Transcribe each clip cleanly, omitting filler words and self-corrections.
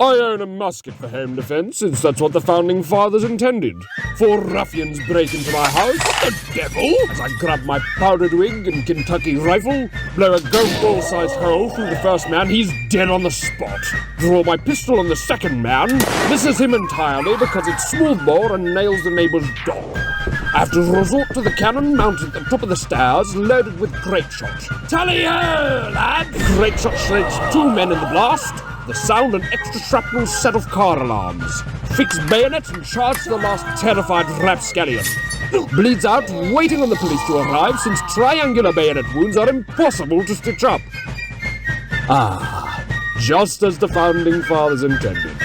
I own a musket for home defence, since that's what the Founding Fathers intended. 4 ruffians break into my house, the devil! As I grab my powdered wig and Kentucky rifle, blow a golf ball-sized hole through the first man, he's dead on the spot. Draw my pistol on the second man, misses him entirely because it's smoothbore and nails the neighbour's dog. I have to resort to the cannon mounted at the top of the stairs, loaded with grape shot. Tally-ho, lad! Grape shot shreds 2 men in the blast. The sound an extra shrapnel set of car alarms. Fix bayonets and charge the last terrified rapscallion. Bleeds out, waiting on the police to arrive since triangular bayonet wounds are impossible to stitch up. Ah, just as the founding fathers intended.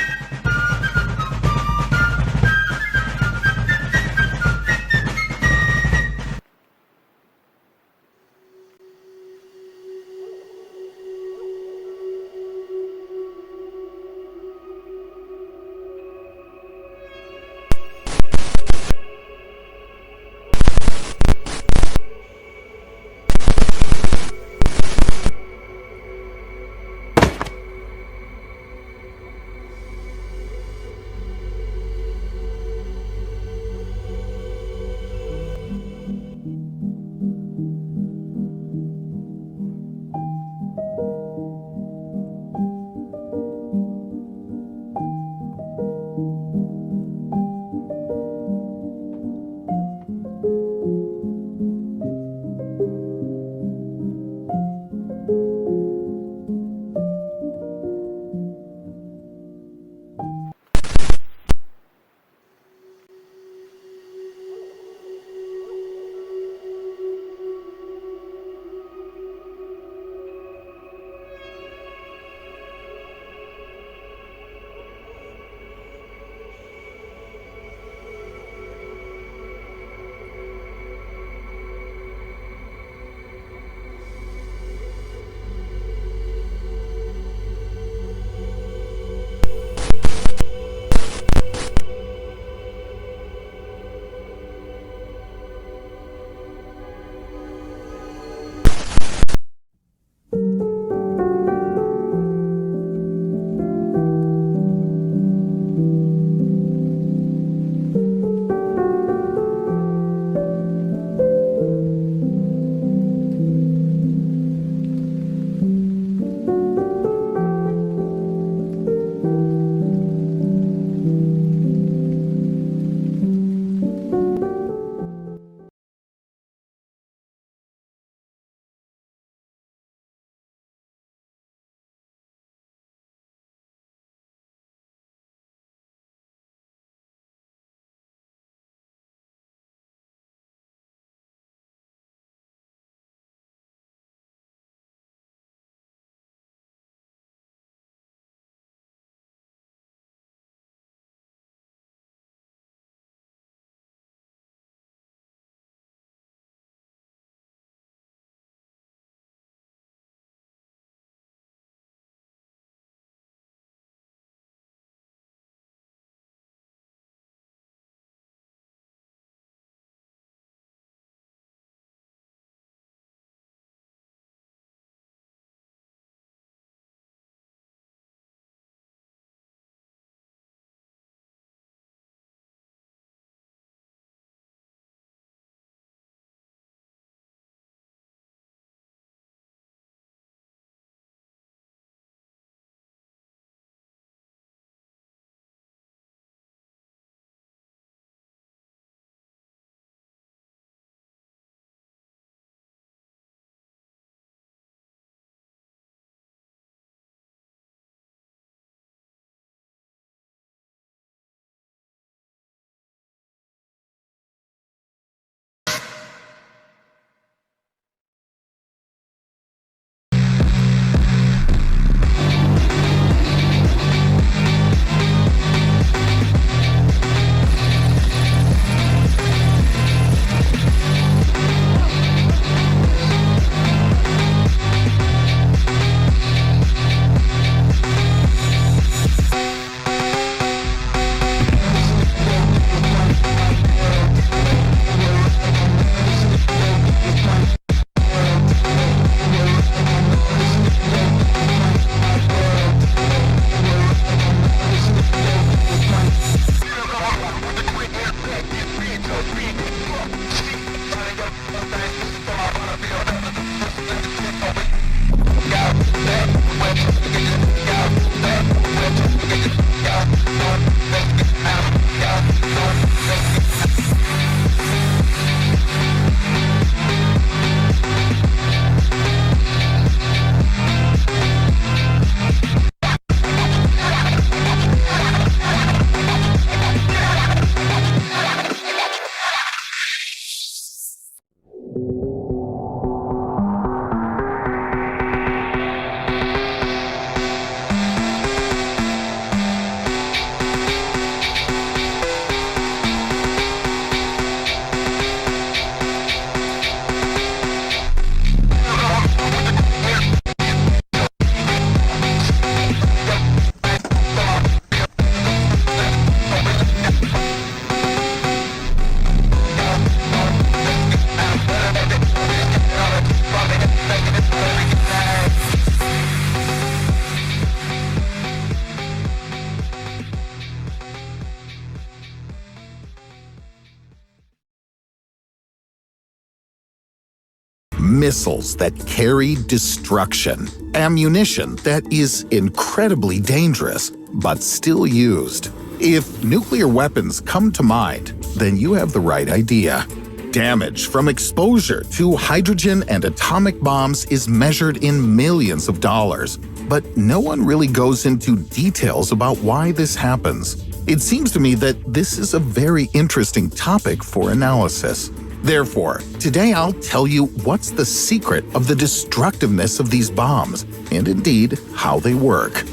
missiles that carry destruction, ammunition that is incredibly dangerous, but still used. If nuclear weapons come to mind, then you have the right idea. Damage from exposure to hydrogen and atomic bombs is measured in millions of dollars, but no one really goes into details about why this happens. It seems to me that this is a very interesting topic for analysis. Therefore, today I'll tell you what's the secret of the destructiveness of these bombs, and indeed, how they work.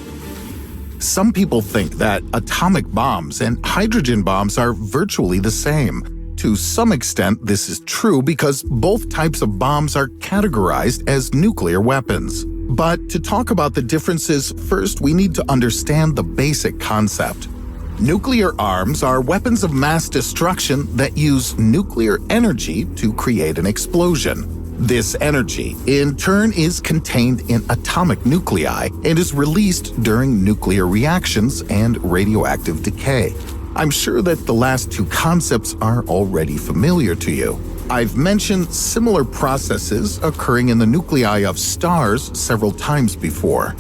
Some people think that atomic bombs and hydrogen bombs are virtually the same. To some extent, this is true because both types of bombs are categorized as nuclear weapons. But to talk about the differences, first we need to understand the basic concept. Nuclear arms are weapons of mass destruction that use nuclear energy to create an explosion. This energy, in turn, is contained in atomic nuclei and is released during nuclear reactions and radioactive decay. I'm sure that the last two concepts are already familiar to you. I've mentioned similar processes occurring in the nuclei of stars several times before.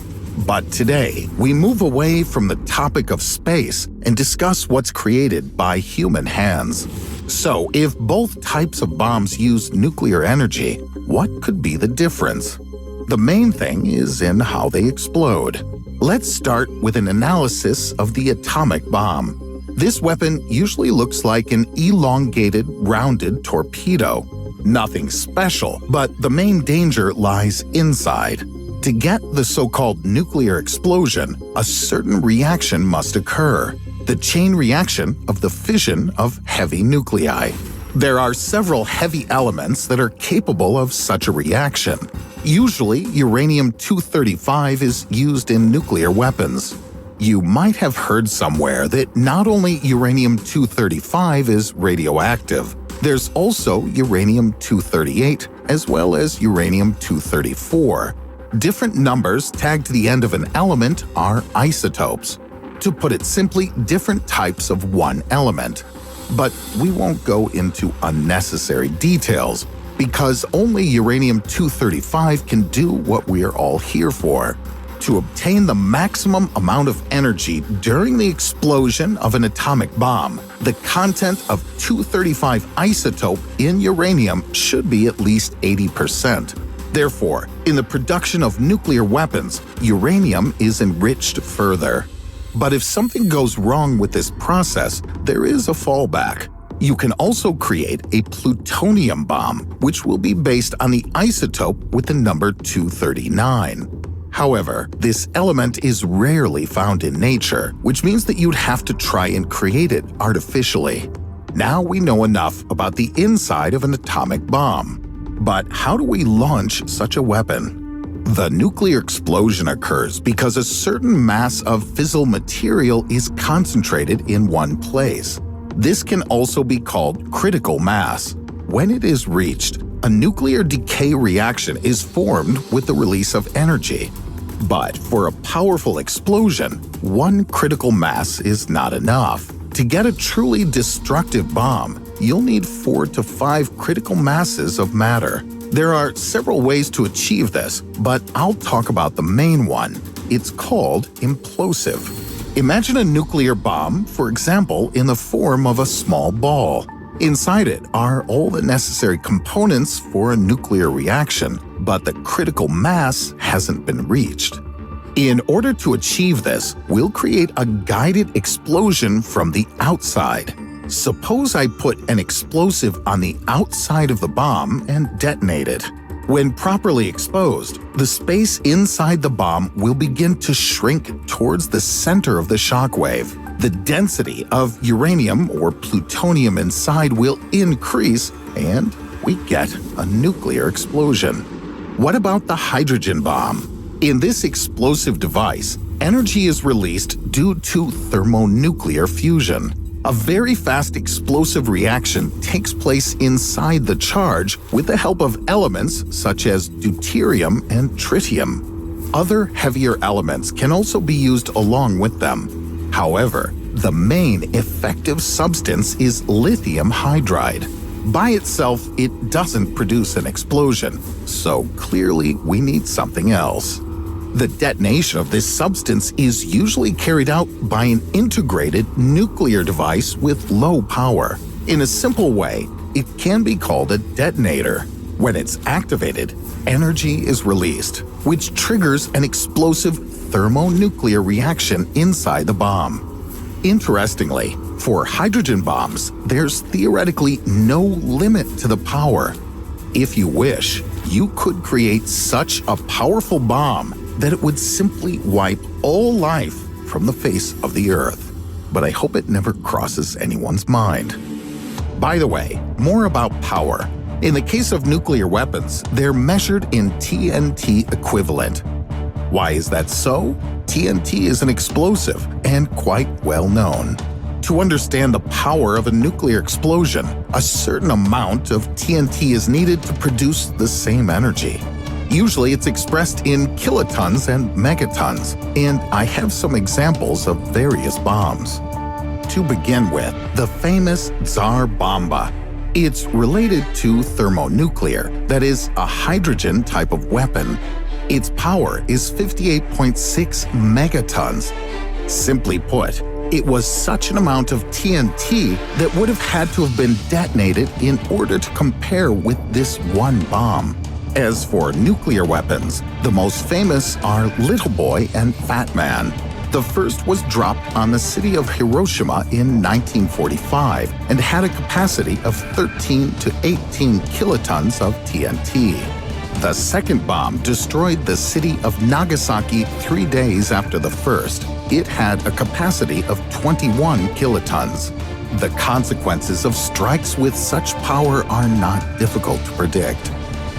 But today, we move away from the topic of space and discuss what's created by human hands. So, if both types of bombs use nuclear energy, what could be the difference? The main thing is in how they explode. Let's start with an analysis of the atomic bomb. This weapon usually looks like an elongated, rounded torpedo. Nothing special, but the main danger lies inside. To get the so-called nuclear explosion, a certain reaction must occur, the chain reaction of the fission of heavy nuclei. There are several heavy elements that are capable of such a reaction. Usually, uranium-235 is used in nuclear weapons. You might have heard somewhere that not only uranium-235 is radioactive, there's also uranium-238 as well as uranium-234. Different numbers tagged to the end of an element are isotopes. To put it simply, different types of one element. But we won't go into unnecessary details, because only uranium-235 can do what we are all here for. To obtain the maximum amount of energy during the explosion of an atomic bomb, the content of 235 isotope in uranium should be at least 80%. Therefore, in the production of nuclear weapons, uranium is enriched further. But if something goes wrong with this process, there is a fallback. You can also create a plutonium bomb, which will be based on the isotope with the number 239. However, this element is rarely found in nature, which means that you'd have to try and create it artificially. Now we know enough about the inside of an atomic bomb. But how do we launch such a weapon? The nuclear explosion occurs because a certain mass of fissile material is concentrated in one place. This can also be called critical mass. When it is reached, a nuclear decay reaction is formed with the release of energy. But for a powerful explosion, one critical mass is not enough. To get a truly destructive bomb, you'll need 4 to 5 critical masses of matter. There are several ways to achieve this, but I'll talk about the main one. It's called implosive. Imagine a nuclear bomb, for example, in the form of a small ball. Inside it are all the necessary components for a nuclear reaction, but the critical mass hasn't been reached. In order to achieve this, we'll create a guided explosion from the outside. Suppose I put an explosive on the outside of the bomb and detonate it. When properly exposed, the space inside the bomb will begin to shrink towards the center of the shockwave. The density of uranium or plutonium inside will increase, and we get a nuclear explosion. What about the hydrogen bomb? In this explosive device, energy is released due to thermonuclear fusion. A very fast explosive reaction takes place inside the charge with the help of elements such as deuterium and tritium. Other heavier elements can also be used along with them. However, the main effective substance is lithium hydride. By itself, it doesn't produce an explosion, so clearly we need something else. The detonation of this substance is usually carried out by an integrated nuclear device with low power. In a simple way, it can be called a detonator. When it's activated, energy is released, which triggers an explosive thermonuclear reaction inside the bomb. Interestingly, for hydrogen bombs, there's theoretically no limit to the power. If you wish, you could create such a powerful bomb that it would simply wipe all life from the face of the Earth. But I hope it never crosses anyone's mind. By the way, more about power. In the case of nuclear weapons, they're measured in TNT equivalent. Why is that so? TNT is an explosive and quite well known. To understand the power of a nuclear explosion, a certain amount of TNT is needed to produce the same energy. Usually it's expressed in kilotons and megatons, and I have some examples of various bombs. To begin with, the famous Tsar Bomba. It's related to thermonuclear, that is, a hydrogen type of weapon. Its power is 58.6 megatons. Simply put, it was such an amount of TNT that would have had to have been detonated in order to compare with this one bomb. As for nuclear weapons, the most famous are Little Boy and Fat Man. The first was dropped on the city of Hiroshima in 1945 and had a capacity of 13 to 18 kilotons of TNT. The second bomb destroyed the city of Nagasaki 3 days after the first. It had a capacity of 21 kilotons. The consequences of strikes with such power are not difficult to predict.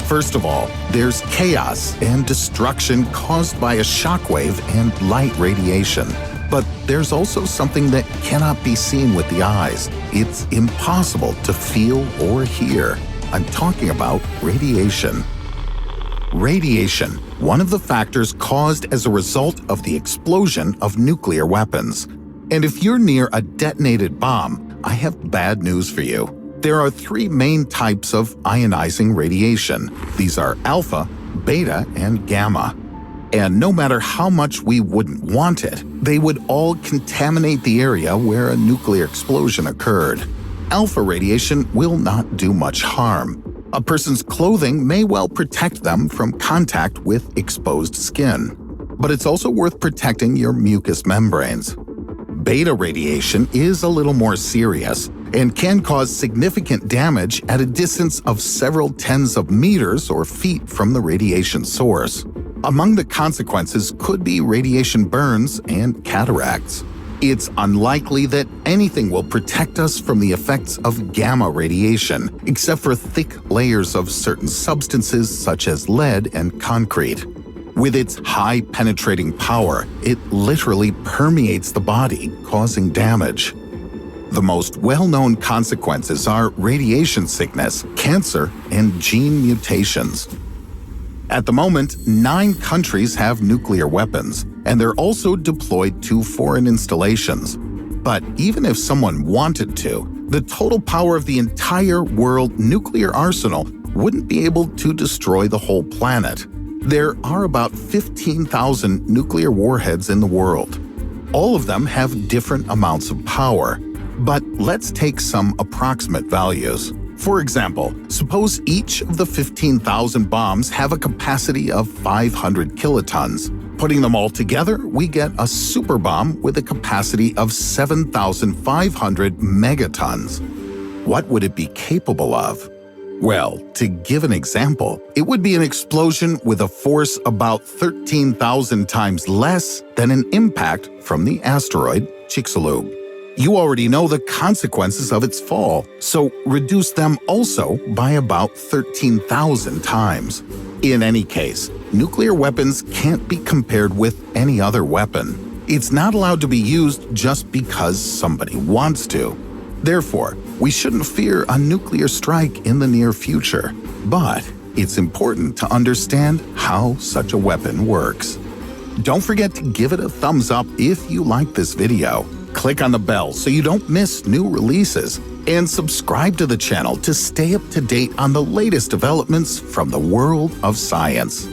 First of all, there's chaos and destruction caused by a shockwave and light radiation. But there's also something that cannot be seen with the eyes. It's impossible to feel or hear. I'm talking about radiation. Radiation, one of the factors caused as a result of the explosion of nuclear weapons. And if you're near a detonated bomb, I have bad news for you. There are 3 main types of ionizing radiation. These are alpha, beta, and gamma. And no matter how much we wouldn't want it, they would all contaminate the area where a nuclear explosion occurred. Alpha radiation will not do much harm. A person's clothing may well protect them from contact with exposed skin. But it's also worth protecting your mucous membranes. Beta radiation is a little more serious and can cause significant damage at a distance of several tens of meters or feet from the radiation source. Among the consequences could be radiation burns and cataracts. It's unlikely that anything will protect us from the effects of gamma radiation, except for thick layers of certain substances such as lead and concrete. With its high penetrating power, it literally permeates the body, causing damage. The most well-known consequences are radiation sickness, cancer, and gene mutations. At the moment, 9 countries have nuclear weapons, and they're also deployed to foreign installations. But even if someone wanted to, the total power of the entire world nuclear arsenal wouldn't be able to destroy the whole planet. There are about 15,000 nuclear warheads in the world. All of them have different amounts of power. But let's take some approximate values. For example, suppose each of the 15,000 bombs have a capacity of 500 kilotons. Putting them all together, we get a super bomb with a capacity of 7,500 megatons. What would it be capable of? Well, to give an example, it would be an explosion with a force about 13,000 times less than an impact from the asteroid Chicxulub. You already know the consequences of its fall, so reduce them also by about 13,000 times. In any case, nuclear weapons can't be compared with any other weapon. It's not allowed to be used just because somebody wants to. Therefore, we shouldn't fear a nuclear strike in the near future. But it's important to understand how such a weapon works. Don't forget to give it a thumbs up if you like this video. Click on the bell so you don't miss new releases. And subscribe to the channel to stay up to date on the latest developments from the world of science.